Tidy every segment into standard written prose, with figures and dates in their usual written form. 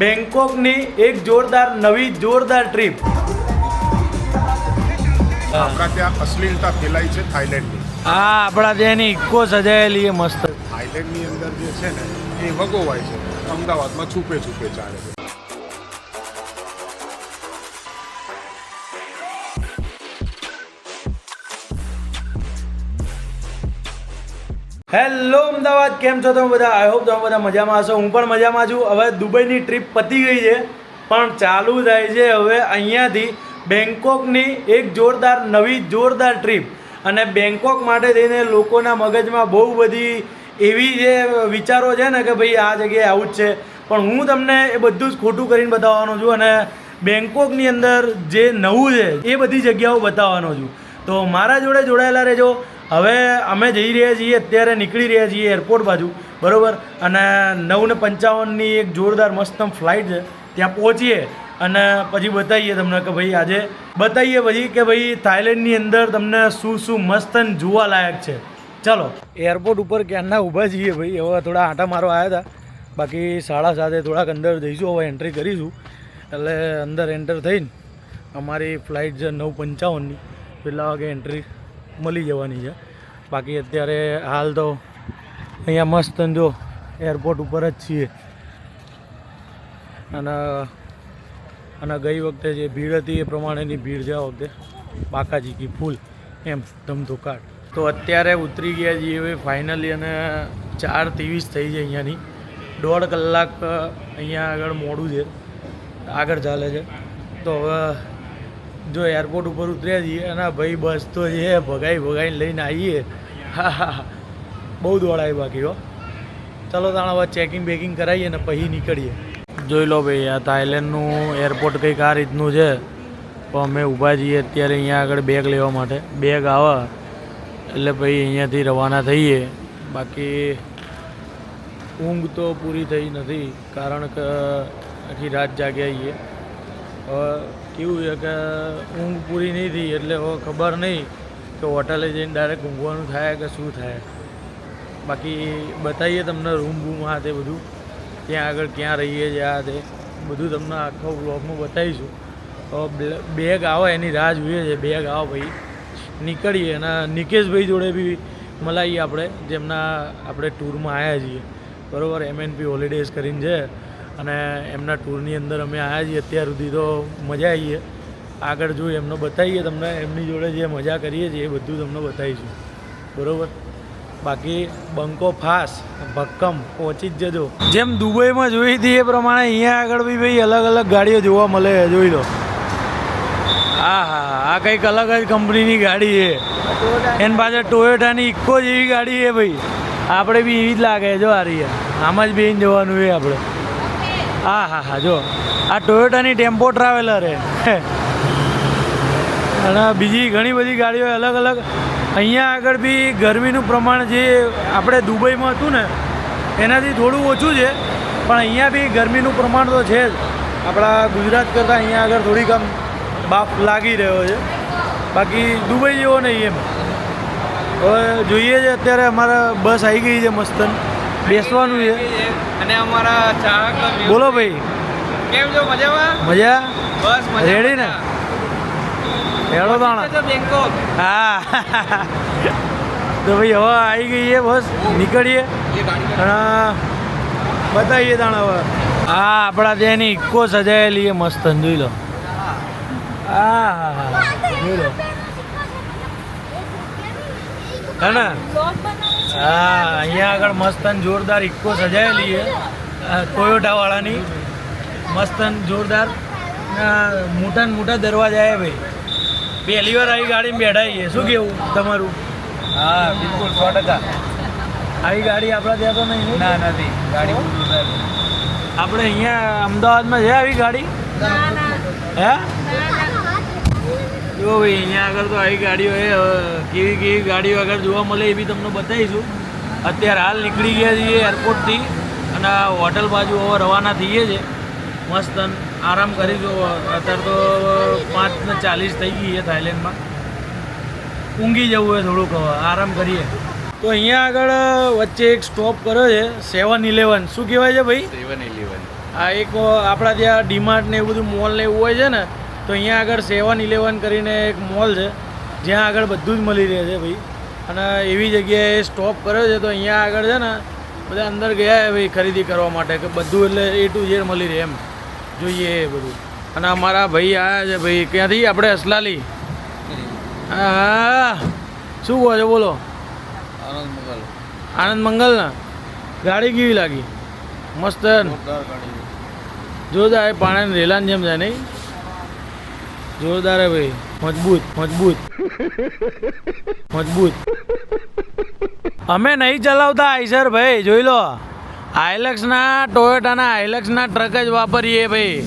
બેંકોકની એક જોરદાર નવી જોરદાર ટ્રીપ. આપણા ત્યાં અશ્લીલતા ફેલાઈ છે થાઈલેન્ડની. હા, આપણા ત્યાંની ઇકો સજાયેલી છે મસ્ત. થાઈલેન્ડની અંદર જે છે ને એ વગોવાય છે, અમદાવાદમાં છુપે છુપે ચાલે છે. હેલો અમદાવાદ, કેમ છો તમે બધા? આઈ હોપ તમે બધા મજામાં હશો. હું પણ મજામાં છું. હવે દુબઈની ટ્રીપ પતી ગઈ છે, પણ ચાલુ થાય છે હવે અહીંયાથી બેંકોકની એક જોરદાર નવી જોરદાર ટ્રીપ. અને બેંકોક માટે થઈને લોકોના મગજમાં બહુ બધી એવી જે વિચારો છે ને કે ભાઈ આ જગ્યાએ આવું જ છે, પણ હું તમને એ બધું જ ખોટું કરીને બતાવવાનો છું. અને બેંકોકની અંદર જે નવું છે એ બધી જગ્યાઓ બતાવવાનો છું. તો મારા જોડે જોડાયેલા રહેજો. હવે અમે જઈ રહ્યા છીએ, અત્યારે નીકળી રહ્યા છીએ એરપોર્ટ બાજુ, બરાબર. અને 9:55ની એક જોરદાર મસ્ત ફ્લાઇટ છે, ત્યાં પહોંચીએ અને પછી બતાવીએ તમને કે ભાઈ આજે બતાવીએ પછી કે ભાઈ થાઈલેન્ડની અંદર તમને શું શું મસ્ત જોવાલાયક છે. ચાલો, એરપોર્ટ ઉપર ક્યારના ઊભા છીએ ભાઈ. હવે થોડા આંટા મારવા આવ્યા હતા, બાકી 7:30 થોડાક અંદર જઈશું. હવે એન્ટ્રી કરીશું એટલે અંદર એન્ટર થઈને અમારી ફ્લાઇટ છે 9:55ની, પહેલાં વાગે એન્ટ્રી મળી જવાની છે. બાકી અત્યારે હાલ તો અહીંયા મસ્ત જો એરપોર્ટ ઉપર જ છીએ. અને ગઈ વખતે જે ભીડ હતી એ પ્રમાણેની ભીડ છે આ વખતે, બાકાજી કી ફૂલ એમ ધમધોકાટ. તો અત્યારે ઉતરી ગયા છીએ હવે ફાઇનલી, અને 4:23 થઈ છે અહીંયાની. 1.5 કલાક અહીંયા આગળ મોડું છે, આગળ ચાલે છે. તો હવે જો એરપોર્ટ ઉપર ઉતર્યા છીએ અને ભાઈ બસ તો છે ભગાઈને લઈને આવીએ. હા હા, બહુ દોડાય બાકી હો. ચાલો તાણ હવે ચેકિંગ બેકિંગ કરાવીએ ને પછી નીકળીએ. જોઈ લો ભાઈ, આ થાઈલેન્ડનું એરપોર્ટ કંઈક આ રીતનું છે. તો અમે ઊભા છીએ અત્યારે અહીંયા આગળ બેગ લેવા માટે. બેગ આવે એટલે ભાઈ અહીંયાથી રવાના થઈએ. બાકી ઊંઘ તો પૂરી થઈ નથી, કારણ કે આખી રાત જાગ્યા છીએ. હવે કેવું છે કે ઊંઘ પૂરી નહીં થઈ એટલે હવે ખબર નહીં કે હોટલે જઈને ડાયરેક્ટ ઊંઘવાનું થાય કે શું થાય. બાકી બતાવીએ તમને રૂમ બૂમ આ તે બધું, ત્યાં આગળ ક્યાં રહીએ છીએ આ તે બધું તમને આખો બ્લોગમાં બતાવીશું. હવે બેગ આવે એની રાહ જોઈએ છે. બેગ આવે ભાઈ નીકળીએ. અને નિકેશભાઈ જોડે બી મલાઈએ આપણે, જેમના આપણે ટૂરમાં આવ્યા છીએ, બરાબર. MNP હોલિડેઝ કરીને છે, અને એમના ટૂરની અંદર અમે આવ્યા છીએ. અત્યાર સુધી તો મજા આવીએ. આગળ જોઈ એમને બતાવીએ તમને, એમની જોડે જે મજા કરીએ છીએ એ બધું તમને બતાવીશું, બરાબર. બાકી બંકો ફાસ ભક્કમ પહોંચી જ જજો. જેમ દુબઈમાં જોઈ હતી એ પ્રમાણે અહીંયા આગળ બી ભાઈ અલગ અલગ ગાડીઓ જોવા મળે, જોઈ લો. હા હા, આ કંઈક અલગ જ કંપનીની ગાડી છે. એની પાછળ ટોયોટાની ઇકો જેવી ગાડી છે ભાઈ. આપણે બી એવી જ લાગે જો આ રહી, આમાં જ બેહીને જવાનું છે આપણે. હા હા હા, જો આ ટોયોટાની ટેમ્પો ટ્રાવેલર છે. અને બીજી ઘણી બધી ગાડીઓ અલગ અલગ. અહીંયા આગળ બી ગરમીનું પ્રમાણ જે આપણે દુબઈમાં હતું ને એનાથી થોડું ઓછું છે, પણ અહીંયા બી ગરમીનું પ્રમાણ તો છે જ. આપણા ગુજરાત કરતાં અહીંયા આગળ થોડીક આમ બાફ લાગી રહ્યો છે, બાકી દુબઈ જેવો નહીં એમ. હવે જોઈએ છે અત્યારે અમારા બસ આવી ગઈ છે, મસ્ત બેસવાનું છે. અને અમારા ચાહક બોલો ભાઈ, કેમ છો? મજામાં? મજા? બસ મજા. રેડી ને? હેડો તાણા. બેંકોક. હા તો ભાઈ હવે આવી ગઈ છે બસ, નીકળીએ અને બતાવીએ તાણા હવે. હા, આપણા ત્યાંની ઇકો સજાયેલી છે મસ્ત, જોઈ લો. હા હા હા, જોઈ લો હે ને. હા, અહીંયા આગળ મસ્ત જોરદાર ઇકો સજાયેલી છે ટોયોટાવાળાની, મસ્ત જોરદાર. મોટા ને મોટા દરવાજા છે ભાઈ. પહેલી વાર આવી ગાડીમાં બેઠા છીએ. શું કેવું તમારું? હા, બિલકુલ 100%. આવી ગાડી આપણા ત્યાં તો નહીં? ના, નથી ગાડી. આપણે અહીંયા અમદાવાદમાં છે આવી ગાડી? હે? જો ભાઈ, અહીંયા આગળ તો આવી ગાડીઓ છે. કેવી કેવી ગાડીઓ આગળ જોવા મળે એ બી તમને બતાવીશું. અત્યારે હાલ નીકળી ગયા છીએ એરપોર્ટથી અને હોટલ બાજુ હવે રવાના થઈએ છીએ. મસ્ત આરામ કરીશું. અત્યારે તો 5:40 થઈ ગઈ છે થાઈલેન્ડમાં. ઊંઘી જવું હોય થોડુંક, હવે આરામ કરીએ. તો અહીંયા આગળ વચ્ચે એક સ્ટોપ કર્યો છે 7-11. શું કહેવાય છે ભાઈ? 7-11. આ એક આપણા ત્યાં ડીમાર્ટ ને એવું બધું મોલ ને એવું હોય છે ને, તો અહીંયા આગળ 7-11 કરીને એક મોલ છે જ્યાં આગળ બધું જ મળી રહે છે ભાઈ. અને એવી જગ્યાએ સ્ટોપ કર્યો છે તો અહીંયા આગળ છે ને બધા અંદર ગયા ભાઈ ખરીદી કરવા માટે કે બધું એટલે A to Z મળી રહે એમ જોઈએ એ બધું. અને અમારા ભાઈ આવ્યા છે ભાઈ ક્યાંથી આપણે અસલાલી. હા શું કહો છો બોલો? આનંદ મંગલ ને ગાડી કેવી લાગી? મસ્ત જોરદાર પાણી રેલાની જેમ જાય નહીં? જોરદાર હે ભાઈ, મજબૂત મજબૂત મજબૂત. અમે નહીં ચલાવતા આઈસર ભાઈ, જોઈ લો. આઇલેક્સના ટોયોટાના આઇલેક્સના ટ્રક જ વાપરીએ ભાઈ.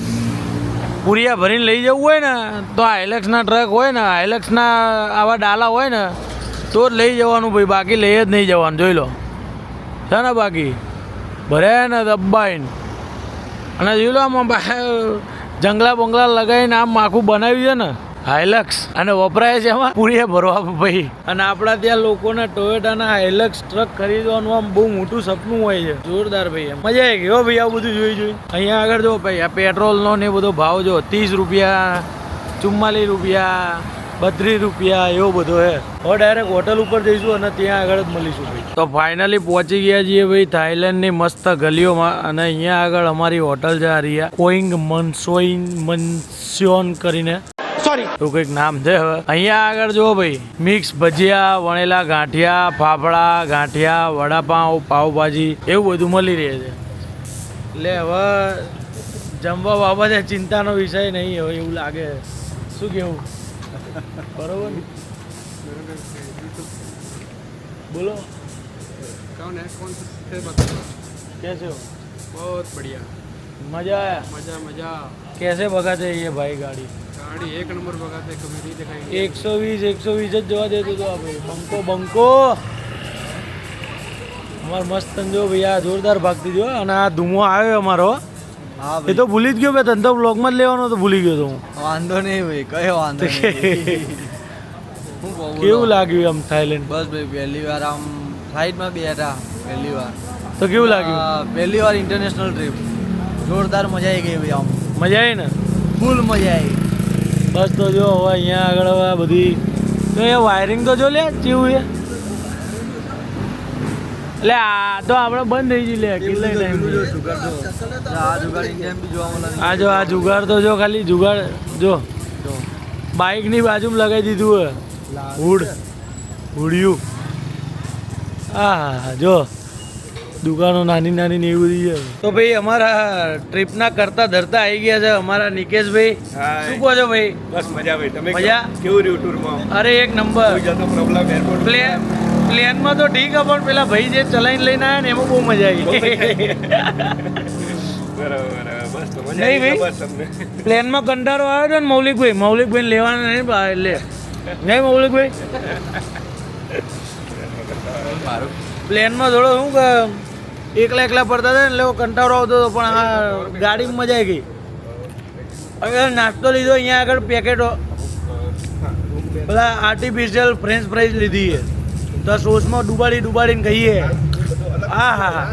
પૂરિયા ભરીને લઈ જવું હોય ને તો આઇલેક્સના ટ્રક હોય ને, આઇલેક્સના આવા ડાલા હોય ને તો જ લઈ જવાનું ભાઈ, બાકી લઈ જ નહીં જવાનું. જોઈ લો છે ને, બાકી ભરે ને દબાઈને. અને જોઈ લો આમાં જંગલા બંગલા લગાવીને આમ આખું બનાવ્યું છે ને હાઇલક્સ, અને વપરાય છે એમાં પૂરીએ ભરવા ભાઈ. અને આપણા ત્યાં લોકોને ટોયોટાના હાઇલક્સ ટ્રક ખરીદવાનું આમ બહુ મોટું સપનું હોય છે. જોરદાર ભાઈ, મજા આવી ગઈ હો ભાઈ આવું બધું જોઈ. અહીંયા આગળ જો ભાઈ આ પેટ્રોલનો ને બધો ભાવ જો 30 રૂપિયા, 44 રૂપિયા, 32 રૂપિયા એવો બધો હે. હવે ડાયરેક્ટ હોટલ ઉપર જઈશું અને ત્યાં આગળ જ મળીશું ભાઈ. તો ફાઇનલી પહોંચી ગયા છીએ ભાઈ થાઈલેન્ડની મસ્ત ગલીઓમાં. અને અહીંયા આગળ અમારી હોટલ છે આરિયા કોઈંગ મનસ્યોન કરીને, સોરી એવું કંઈક નામ છે. હવે અહીંયા આગળ જુઓ ભાઈ, મિક્સ ભજીયા, વણેલા ગાંઠિયા, ફાફડા ગાંઠિયા, વડાપાઉં, પાવભાજી એવું બધું મળી રહે છે. એટલે હવે જમવા બાબતે ચિંતાનો વિષય નહીં હવે એવું લાગે. શું કેવું? बरोबर बोलो कौन है, कौन से बताओ? कैसे हो? बहुत बढ़िया, मजा आया? मजा मजा. कैसे भगाते ये भाई गाड़ी? गाड़ी एक नंबर भगाते, कभी नहीं दिखाएंगे. 120 જ જવા દેતો તો આપણે બંકો બંકો અમાર મસ્ત જો ભાઈ આ જોરદાર ભાગતી જો. અને આ ધુમો આવ્યો અમારો, એ તો ભૂલી જ ગયો મેં, તને તો બ્લોગમાં જ લેવાનો તો ભૂલી ગયો તો હું. વાંધો નહીં ભાઈ, કયો વાંધો કેવું લાગ્યું આમ થાઈલેન્ડ? બસ ભાઈ પહેલી વાર આમ ફ્લાઇટમાં બેઠા, પહેલી વાર તો કેવું લાગ્યું? પહેલી વાર ઇન્ટરનેશનલ ટ્રીપ, જોરદાર મજા આવી ગઈ ભાઈ. આમ મજા આવી ને? ફૂલ મજા આવી. બસ તો જો હવે અહીંયા આગળ હવે આ બધી તો એ વાયરિંગ તો જો લે કેવું છે. એટલે આ તો આપણે બંધ થઈ ગઈ લે કેટલા ટાઈમ. આ જો આ જુગાડ તો જો ખાલી જુગાડ જો બાઇકની બાજુમાં લગાવી દીધું હે હુડિયું. હા જો દુકાનો નાની નાની ને એવી બધી છે. તો ભાઈ અમારા ટ્રીપના કરતા ધરતા આવી ગયા છે અમારા નિકેશભાઈ. શું કહો છો ભાઈ? બસ મજા ભાઈ. તમે મજા? કેવું રહ્યું ટૂરમાં? અરે એક નંબર. પ્રોબ્લેમ એરપોર્ટ પ્લેનમાં તો ઠીક હે, પણ પેલા ભાઈ જે ચલાવીને લઈને આવ્યા ને એમાં બહુ મજા આવી. બરાબર, બસ તો મજા નહીં આવી. ભાઈ બસ તમને પ્લેનમાં કંટાળો આવ્યો હતો ને મૌલિકભાઈ લેવાના નહીં એટલે નહીં મૌલિકભાઈ. પ્લેનમાં થોડો શું કે એકલા પડતા હતા ને એટલે કંટાળો આવતો હતો, પણ આ ગાડીમાં મજા આવી ગઈ. હવે નાસ્તો લીધો અહીંયા આગળ પેકેટો પેલા આર્ટિફિશિયલ ફ્રેન્ચ ફ્રાઈઝ લીધી છે તો સોસમાં ડુબાડીને ખાઈએ. હા હા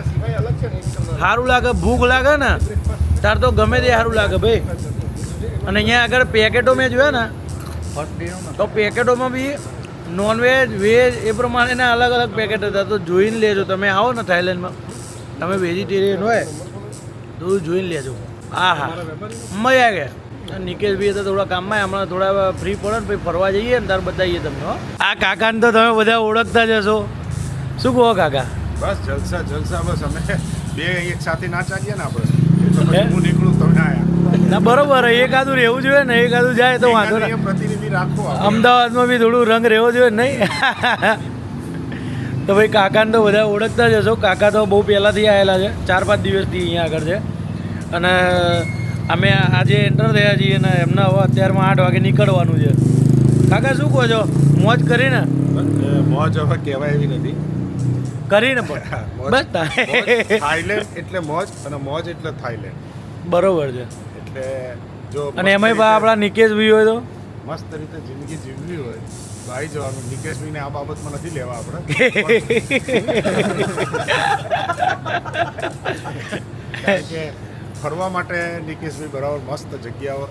સારું લાગે, ભૂખ લાગે ને તાર તો ગમે તે સારું લાગે ભાઈ. અને અહીંયા આગળ પેકેટો મેં જોયા ને તો પેકેટોમાં બી નોનવેજ વેજ એ પ્રમાણેના અલગ અલગ પેકેટ હતા. તો જોઈને લેજો, તમે આવો ને થાઈલેન્ડમાં, તમે વેજીટેરિયન હોય તો જોઈને લેજો. હા હા મજા આવી ગયા. નિકેશભાઈ તો થોડા કામમાં, હમણાં થોડા ફ્રી પડે ને પછી ફરવા જઈએ ને તાર બતાવીએ તમને. આ કાકાને તો તમે બધા ઓળખતા જ હશો. શું કહો કાકા? બસ જલસા જલસા. બસ અમે બે એક સાથે ના ચાલીએ ને આપણે, એટલે પછી હું નીકળું તમે આયા. ના બરોબર, એકાદું રહેવું જોઈએ ને, એકાદું જાય તો વાંધો નહીં. પ્રતિનિધિ રાખો. અમદાવાદમાં બી થોડું રંગ રહેવો જોઈએ નહીં. તો ભાઈ કાકાને તો બધા ઓળખતા જ હશો. કાકા તો બહુ પહેલાંથી આવેલા છે, 4-5 દિવસથી અહીંયા આગળ છે. અને અમે આજે એન્ટર થયા છીએ અને એમને હવે અત્યારમાં 8 વાગે નીકળવાનું છે. કાકા શું કહો છો? મોજ કરીને? મોજ હવે કહેવાય એવી નથી, કરીને પણ બસ થાઈલેન્ડ એટલે મોજ, અને મોજ એટલે થાઈલેન્ડ. બરોબર છે. એટલે જો અને એમાંય પણ આપણા નિકેશભાઈ હોય તો મસ્ત રીતે જિંદગી જીવવી હોય તો આવી જવાનું. નિકેશભાઈને આ બાબતમાં નથી લેવા આપણે. કારણ કે ફરવા માટે નિકેશભાઈ બરાબર મસ્ત જગ્યાઓ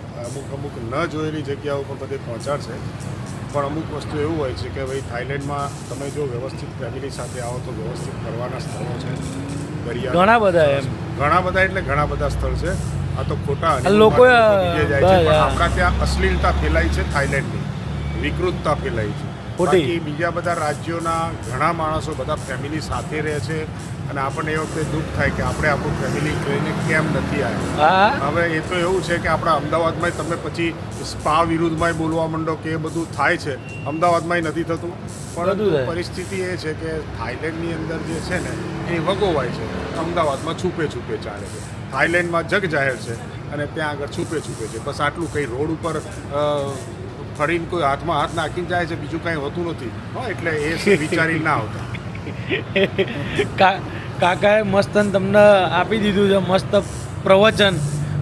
અમુક ન જોયેલી જગ્યાઓ પર બધે પહોંચાડશે. પણ અમુક વસ્તુ એવું હોય છે કે ભાઈ થાઈલેન્ડમાં તમે જો વ્યવસ્થિત ફેમિલી સાથે આવો તો વ્યવસ્થિત ફરવાના સ્થળો છે. દરિયા ઘણા બધા એમ. ઘણા બધા એટલે ઘણા બધા સ્થળ છે. આ તો ખોટા લોકો જાય છે પણ આપણા ત્યાં અશ્લીલતા ફેલાઈ છે. થાઈલેન્ડની વિકૃતતા ફેલાઈ છે. બાકી બીજા બધા રાજ્યોના ઘણા માણસો બધા ફેમિલી સાથે રહે છે અને આપણને એ વખતે દુઃખ થાય કે આપણે આપણું ફેમિલી લઈને કેમ નથી આવ્યા. હવે એ તો એવું છે કે આપણા અમદાવાદમાં તમે પછી સ્પા વિરુદ્ધમાં બોલવા માંડો કે એ બધું થાય છે. અમદાવાદમાં નથી થતું. પરંતુ પરિસ્થિતિ એ છે કે થાઈલેન્ડની અંદર જે છે ને એ વગોવાય છે. અમદાવાદમાં છૂપે ચાલે છે. થાઈલેન્ડમાં જગ જાહેર છે અને ત્યાં આગળ છૂપે છે. બસ આટલું કંઈ રોડ ઉપર ફરીને કોઈ હાથમાં હાથ નાખીને જાય છે, બીજું કાંઈ હોતું નથી. એટલે એ વિચારી ના આવતા. કાકાએ મસ્ત તમને આપી દીધું છે મસ્ત પ્રવચન,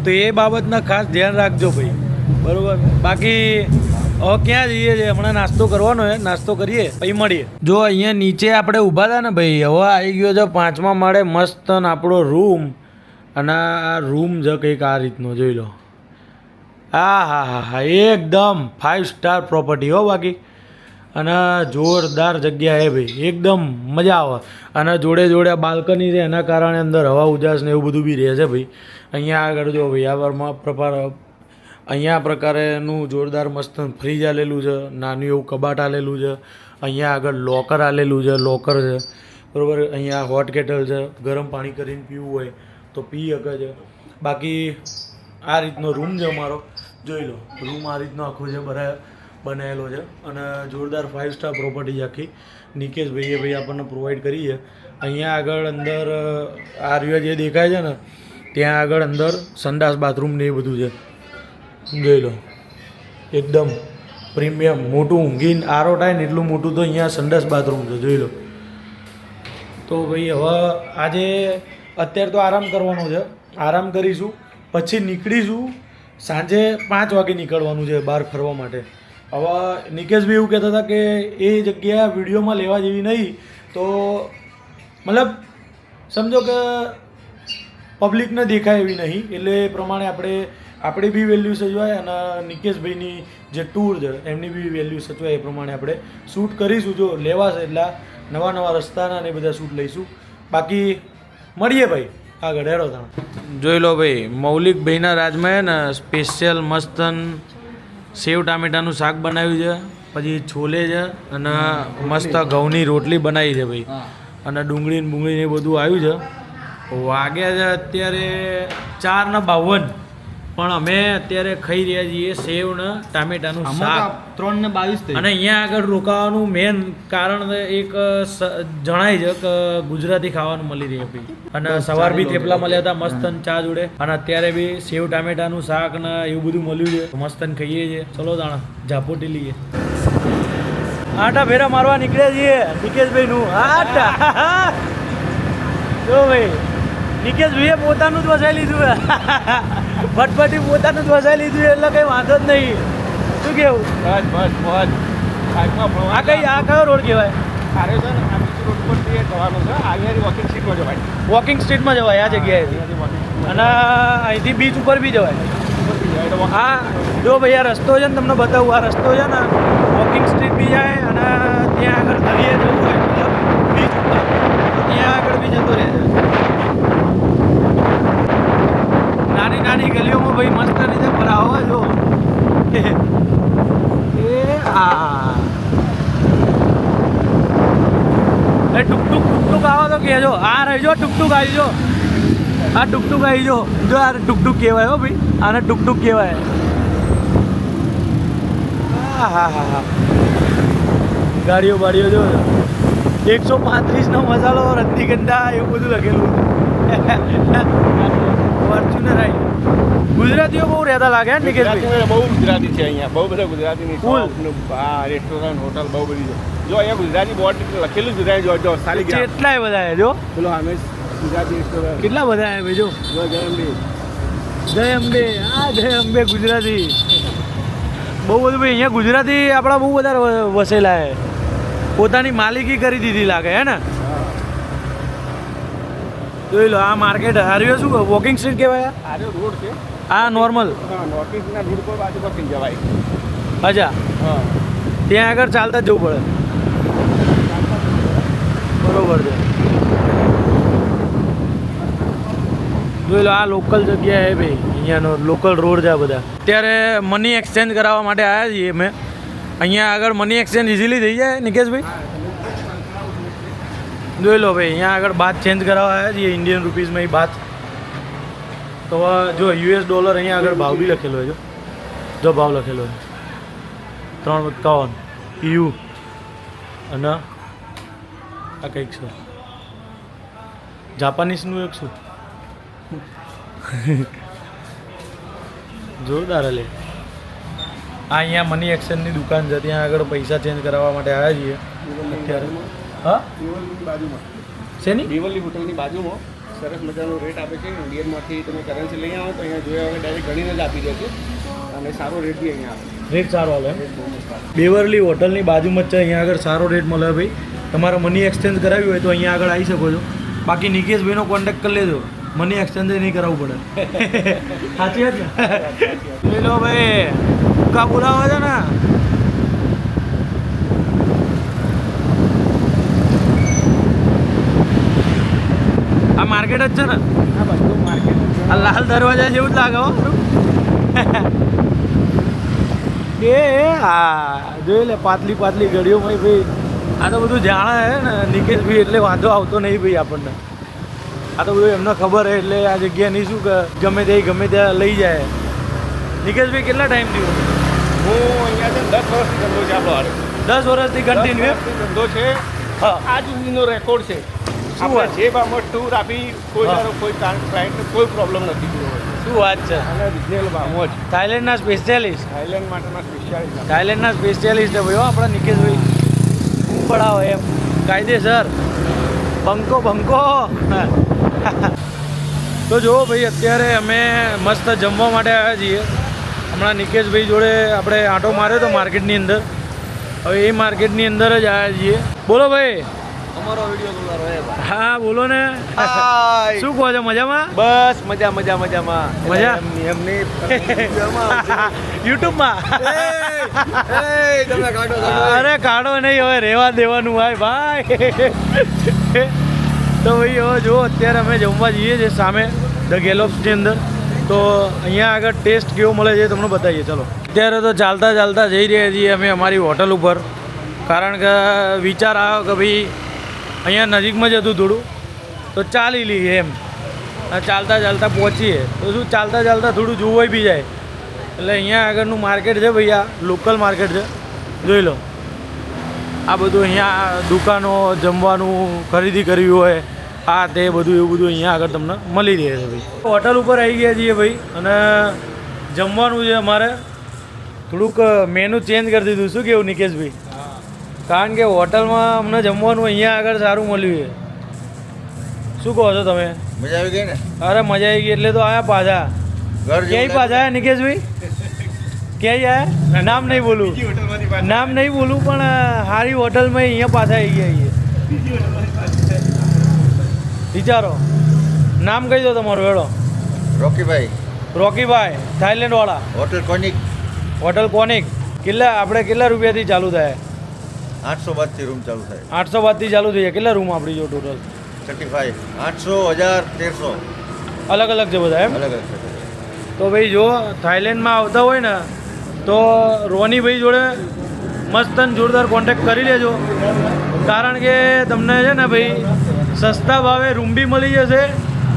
તો એ બાબતના ખાસ ધ્યાન રાખજો ભાઈ, બરાબર. બાકી હવે ક્યાં જઈએ છીએ? હમણાં નાસ્તો કરવાનો છે, નાસ્તો કરીએ પછી મળીએ. જો અહીંયા નીચે આપણે ઊભા હતા ને ભાઈ, હવે આવી ગયો છે 5મા માળે મસ્ત આપણો રૂમ. અને આ રૂમ છે કંઈક આ રીતનો, જોઈ લો. હા, એકદમ 5 સ્ટાર પ્રોપર્ટી હો બાકી. અને જોરદાર જગ્યા હે ભાઈ, એકદમ મજા આવે. અને જોડે બાલ્કની છે, એના કારણે અંદર હવા ઉજાસ ને એવું બધું બી રહે છે ભાઈ. અહીંયા આગળ જો ભાઈ અહીંયા પ્રકારેનું જોરદાર મસ્ત ફ્રીજ આલેલું છે, નાનું એવું કબાટ આલેલું છે. અહીંયા આગળ લોકર આલેલું છે, લોકર છે, બરાબર. અહીંયા હોટ કેટલ છે, ગરમ પાણી કરીને પીવું હોય તો પી શકે છે. બાકી આ રીતનો રૂમ છે અમારો, જોઈ લો. રૂમ આ રીતનો આખો છે બનાવેલો છે અને જોરદાર 5 સ્ટાર પ્રોપર્ટી આખી નિકેશભાઈએ ભાઈ આપણને પ્રોવાઈડ કરી છે. અહીંયા આગળ અંદર આ રહ્યો જે દેખાય છે ને, ત્યાં આગળ અંદર સંડાસ બાથરૂમ ને એ બધું છે, જોઈ લો. એકદમ પ્રીમિયમ મોટું ઊંઘીને આરો થાય ને એટલું મોટું તો અહીંયા સંડાસ બાથરૂમ છે, જોઈ લો. તો ભાઈ હવે આજે અત્યારે તો આરામ કરવાનો છે, આરામ કરીશું પછી નીકળીશું. સાંજે 5 વાગે નીકળવાનું છે બહાર ફરવા માટે. હવે નિકેશભાઈ એવું કહેતા હતા કે એ જગ્યા વિડીયોમાં લેવા જેવી નહીં, તો મતલબ સમજો કે પબ્લિકને દેખાય એવી નહીં, એટલે એ પ્રમાણે આપણે બી વેલ્યુ સચવાય અને નિકેશભાઈની જે ટૂર છે એમની બી વેલ્યુ સચવાય એ પ્રમાણે આપણે શૂટ કરીશું. જો લેવાશે એટલે નવા રસ્તાના ને બધા શૂટ લઈશું. બાકી મળીએ ભાઈ આગળ, હેરો તમે જોઈ લો ભાઈ. મૌલિકભાઈના રાજમાં ને સ્પેશિયલ મસ્તન સેવ ટામેટાનું શાક બનાવ્યું છે, પછી છોલે છે અને મસ્ત ઘઉંની રોટલી બનાવી છે ભાઈ. અને ડુંગળી ને એ બધું આવ્યું છે. વાગ્યા છે અત્યારે 4:52, પણ અમે અત્યારે ખાઈ રહ્યા છીએ સેવ ને ટામેટાનું શાક. 3:22. અને અહીંયા આગળ રોકાવાનું મેન કારણ એક જણાય છે કે ગુજરાતી ખાવાનું મળી રહે ભાઈ. અને સવાર બી થેપલા મળ્યા હતા મસ્તન ચા જોડે, અને અત્યારે બી સેવ ટામેટાનું શાક ને એવું બધું મળ્યું છે, મસ્તન ખાઈએ છીએ. ચલો દાણા ઝાપોટી લઈએ. આટા ફેરા મારવા નીકળ્યા છીએ નિકેશભાઈ નું. આટા જો ભાઈ, નિકેશભાઈએ પોતાનું જ વસાઈ લીધું, ફટફટી પોતાનું જ વસાઈ લીધું, એટલે કંઈ વાંધો જ નહીં. શું કેવું? બસ આ કયો રોડ કહેવાય? વોકિંગ સ્ટ્રીટમાં જવાય આ જગ્યાએથી, અને અહીંથી બીચ ઉપર બી જવાય. હા જો ભાઈ, આ રસ્તો છે ને, તમને બતાવું. આ રસ્તો છે ને, વોકિંગ સ્ટ્રીટ બી જાય અને ત્યાં આગળ દરિયે જવું હોય મતલબ બીચ ઉપર, ત્યાં આગળ બી જતો રહે છે. નાની ગલીઓમાં ભાઈ મસ્ત રીતે ભરાવા જો. એ ટુકટુક આવો તો કહેજો. આ રહેજો ટુકટુક આવી જો, આ ટુકટુક આવી જો. જો આ ટુકટુક કહેવાય હો ભાઈ, આને ટુકટુક કહેવાય. હા ગાડીઓ જો 135નો મસાલો, રજનીગંધા એવું બધું લખેલું. ફોર્ચ્યુનર આવી. ગુજરાતીઓ બહુ રહેતા લાગે ને નિકેશભાઈ? બહુ ગુજરાતી છે અહીંયા, બહુ બધા ગુજરાતીની રેસ્ટોરન્ટ હોટલ બહુ બધી છે. જો અહીંયા ગુજરાતી બોર્ડ લખેલું જ ગુજરાતી જો સાલી કેટલાય બધા જો. પેલો હમેશ ગુજરાતી રેસ્ટોરન્ટ કેટલા બધા આવે ભાઈ જો. જય અંબે. હા જય અંબે ગુજરાતી બહુ બધું ભાઈ. અહીંયા ગુજરાતી આપણા બહુ બધા વસેલા છે, પોતાની માલિકી કરી દીધી લાગે હે ને. જોઈ લો આ માર્કેટ હાર્યો શું વોકિંગ સ્ટ્રીટ કહેવાય આ જો રોડ છે આ નોર્મલ હા નોર્થ ઇસ્ટના રોડ પર બાજુ પકડી જવાય અચ્છા હા ત્યાં આગળ ચાલતા જ જવું પડે બરોબર છે જોઈ લો આ લોકલ જગ્યા છે ભાઈ અહીંયાનો લોકલ રોડ છે આ બધા અત્યારે મની એક્સચેન્જ કરાવવા માટે આવ્યા છીએ મેં અહીંયા આગળ મની એક્સચેન્જ ઇઝીલી થઈ જાય નિકેશભાઈ જોઈ લો ભાઈ અહીંયા આગળ બાત ચેન્જ કરાવવા આવ્યા છીએ ઇન્ડિયન રૂપીઝમાં એ બાત તો જો યુએસ ડોલર અહીંયા આગળ ભાવ બી લખેલો હોય જો ભાવ લખેલો હોય 3.51 EU અને આ કંઈક છે જાપાનીઝનું એક શું જોરદાર લે આ અહીંયા મની એક્સચેન્જની દુકાન છે ત્યાં આગળ પૈસા ચેન્જ કરાવવા માટે આવ્યા છીએ અત્યારે હા દિવાલની બાજુમાં શેની દિવાલની હોટલની બાજુમાં સરસ મજાનો રેટ આપે છે ઇન્ડિયનમાંથી તમે કરન્સી લઈ આવો તો અહીંયા જોયા વગર ડાયરેક્ટ ગણીને જ આપી દે છે અને સારો રેટ બી અહીંયા આવે રેટ સારો આવે બેવરલી હોટલની બાજુમાં જ છે અહીંયા આગળ સારો રેટ મળે ભાઈ તમારે મની એક્સચેન્જ કરાવ્યું હોય તો અહીંયા આગળ આવી શકો છો બાકી નિકેશભાઈનો કોન્ટેક્ટ કરી લેજો મની એક્સચેન્જ નહીં કરાવવું પડે સાચી વાત ને લઈ લો ભાઈ કા બોલાવે છે ને આ માર્કેટ જ છે ને આ બધું માર્કેટ આ લાલ દરવાજા જેવું જ લાગે હો એ હા જોઈ લે પાતલી પાતલી ગળીઓ ભાઈ આ તો બધું જાણે હે ને નિકેશભાઈ એટલે વાંધો આવતો નહીં ભાઈ આપણને આ તો બધું એમને ખબર હે એટલે આ જગ્યાની શું કે ગમે ત્યાં લઈ જાય નિકેશભાઈ કેટલા ટાઈમ થયો હું અહીંયા છે 10 વર્ષથી ધંધો છે આપણો હારે 10 વર્ષથી કન્ટિન્યુ ધંધો છે હા આજ સુધીનો રેકોર્ડ છે શું આપણે વાત? જે ભાવમાં ટૂર આપી કોઈ હા. દાડો કોઈ ક્લાયન્ટને કોઈ પ્રોબ્લેમ નથી થયો શું વાત છે અને રિઝનેબલ ભાવમાં જ થાઈલેન્ડના સ્પેશિયાલિસ્ટ થાઈલેન્ડ માટેના સ્પેશિયાલિસ્ટ થાઈલેન્ડના સ્પેશિયાલિસ્ટ છે ભાઈ હો આપણા નિકેશભાઈ પડાવો એમ કાયદેસર બંકો તો જુઓ ભાઈ અત્યારે અમે મસ્ત જમવા માટે આવ્યા છીએ હમણાં નિકેશભાઈ જોડે આપણે આંટો માર્યો તો માર્કેટની અંદર હવે એ માર્કેટની અંદર જ આવ્યા છીએ બોલો ભાઈ અમારો વિડીયો તમારો હે ભાઈ હા બોલો ને શું કહો છો મજામાં બસ મજામાં મજા? એમની યુટ્યુબમાં તમે કાઢો અરે કાઢો નહીં હવે રહેવા દેવાનું ભાઈ તો ભાઈ હવે જો અત્યારે અમે જમવા જઈએ છીએ સામે ધ ગેલોપ્સની અંદર તો અહીંયા આગળ ટેસ્ટ કેવો મળે છે એ તમને બતાવીએ ચલો અત્યારે તો ચાલતા જઈ રહ્યા છીએ અમે અમારી હોટલ ઉપર કારણ કે વિચાર આવ્યો કે ભાઈ અહીંયા નજીકમાં જ હતું થોડું તો ચાલી લઈએ એમ અને ચાલતા પહોંચીએ તો શું ચાલતા થોડું જોવાઈ બી જાય એટલે અહીંયા આગળનું માર્કેટ છે ભાઈ આ લોકલ માર્કેટ છે જોઈ લો આ બધું અહીંયા દુકાનો જમવાનું ખરીદી કરવી હોય આ તે બધું એવું બધું અહીંયા આગળ તમને મળી રહે છે ભાઈ હોટલ ઉપર આવી ગયા છીએ ભાઈ અને જમવાનું છે અમારે થોડુંક મેનુ ચેન્જ કરી દીધું શું કેવું નિકેશભાઈ કારણ કે હોટલમાં અમને જમવાનું અહીંયા આગળ સારું મળ્યું છે શું કહો છો તમે મજા આવી ગઈ ને અરે મજા આવી ગઈ એટલે તો આયા પાછા ઘર ક્યાંય પાછા આયા નિકેશભાઈ ક્યાંય આયા નામ નહીં બોલું નામ નહીં બોલું પણ સારી હોટલમાં અહીંયા પાછા આવી ગયા છીએ વિચારો નામ કહી દો તમારું હેડો રોકીભાઈ રોકીભાઈ થાઈલેન્ડવાળા હોટલ કોનિક હોટલ કોનિક કેટલા રૂપિયાથી ચાલુ થાય 800 થી રૂમ ચાલુ થાય 800 બાદથી ચાલુ થઈ જાય કેટલા રૂમ આપણી જો ટોટલ 35 800 1000 1300 અલગ અલગ છે બધા એમ અલગ અલગ છે તો ભાઈ જો થાઈલેન્ડમાં આવતા હોય ને તો રોનીભાઈ જોડે મસ્ત અને જોરદાર કોન્ટેક્ટ કરી લેજો કારણ કે તમને છે ને ભાઈ સસ્તા ભાવે રૂમ બી મળી જશે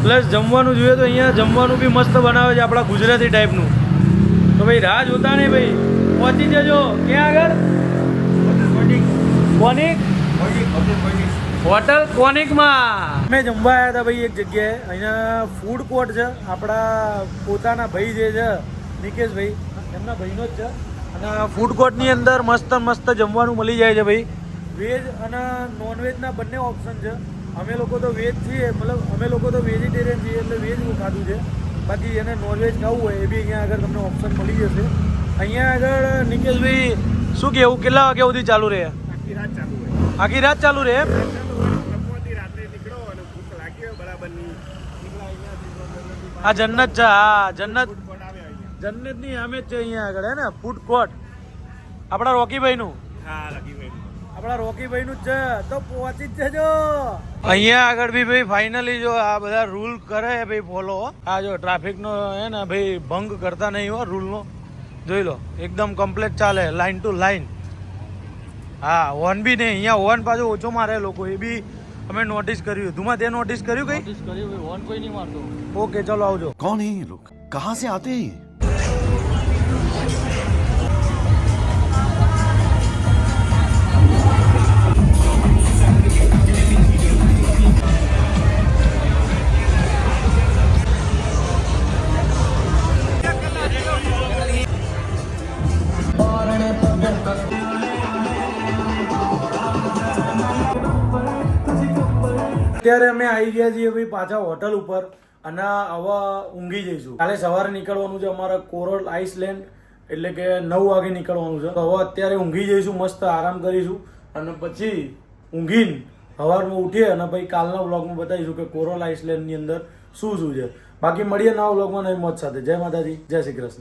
પ્લસ જમવાનું જોઈએ તો અહીંયા જમવાનું બી મસ્ત બનાવે છે આપણા ગુજરાતી ટાઈપનું તો ભાઈ રાહ જોતા નહીં ભાઈ પહોંચી જજો ક્યાં આગળ કોનિક હોટલ કોનિકમાં અમે જમવા આવ્યા હતા ભાઈ એક જગ્યાએ અહીંયા ફૂડ કોર્ટ છે આપણા પોતાના ભાઈ જે છે નિકેશભાઈ એમના ભાઈનો જ છે અને ફૂડ કોર્ટની અંદર મસ્ત જમવાનું મળી જાય છે ભાઈ વેજ અને નોનવેજના બંને ઓપ્શન છે અમે લોકો તો વેજ છીએ મતલબ અમે લોકો તો વેજીટેરિયન છીએ એટલે વેજ ખાધું છે બાકી એને નોનવેજ ખાવું હોય એ બી અહીંયા આગળ તમને ઓપ્શન મળી જશે અહીંયા આગળ નિકેશભાઈ શું કહેવું કેટલા વાગ્યા સુધી ચાલુ રહે આખી રાત ચાલુ રહે એમ રાત્રે નીકળો અને ભૂખ લાગી હોય બરાબરની આ જન્નત છે, હા જન્નત, જન્નત ની સામે જ છે અહીંયા આગળ હે ને ફૂડ કોર્ટ આપણા રોકીભાઈ નું, આપણા રોકીભાઈ નું જ છે, તો પહોંચી જ જજો અહીંયા આગળ બી ભાઈ. ફાઇનલી જો આ બધા રૂલ કરે ભાઈ ફોલો, આ જો ટ્રાફિક નો હે ને ભાઈ ભંગ કરતા નહીં હો, રૂલ નો જોઈ લો એકદમ કમ્પ્લીટ ચાલે લાઈન ટુ લાઈન. હા હોર્ન બી નહીં, અહીંયા હોર્ન પાછું ઓછો મારે લોકો, એ બી અમે નોટિસ કર્યું. તું તે નોટિસ કર્યું કઈ? નોટિસ કર્યું ભાઈ, હોર્ન કોઈ નહીં મારતો. ઓકે ચલો આવજો. कौन है ये लोग, कहाँ से आते हैं ये? અત્યારે અમે આવી ગયા છીએ ભાઈ પાછા હોટલ ઉપર અને હવે ઊંઘી જઈશું. કાલે સવારે નીકળવાનું છે અમારે કોરલ આઇસલેન્ડ, એટલે કે 9 વાગે નીકળવાનું છે. તો હવે અત્યારે ઊંઘી જઈશું, મસ્ત આરામ કરીશું અને પછી ઊંઘીને સવારમાં ઉઠીએ અને ભાઈ કાલના વ્લોગમાં બતાવીશું કે કોરલ આઇસલેન્ડની અંદર શું શું છે. બાકી મળીએ નવા વ્લોગમાં નવી મોજ સાથે. જય માતાજી, જય શ્રી કૃષ્ણ.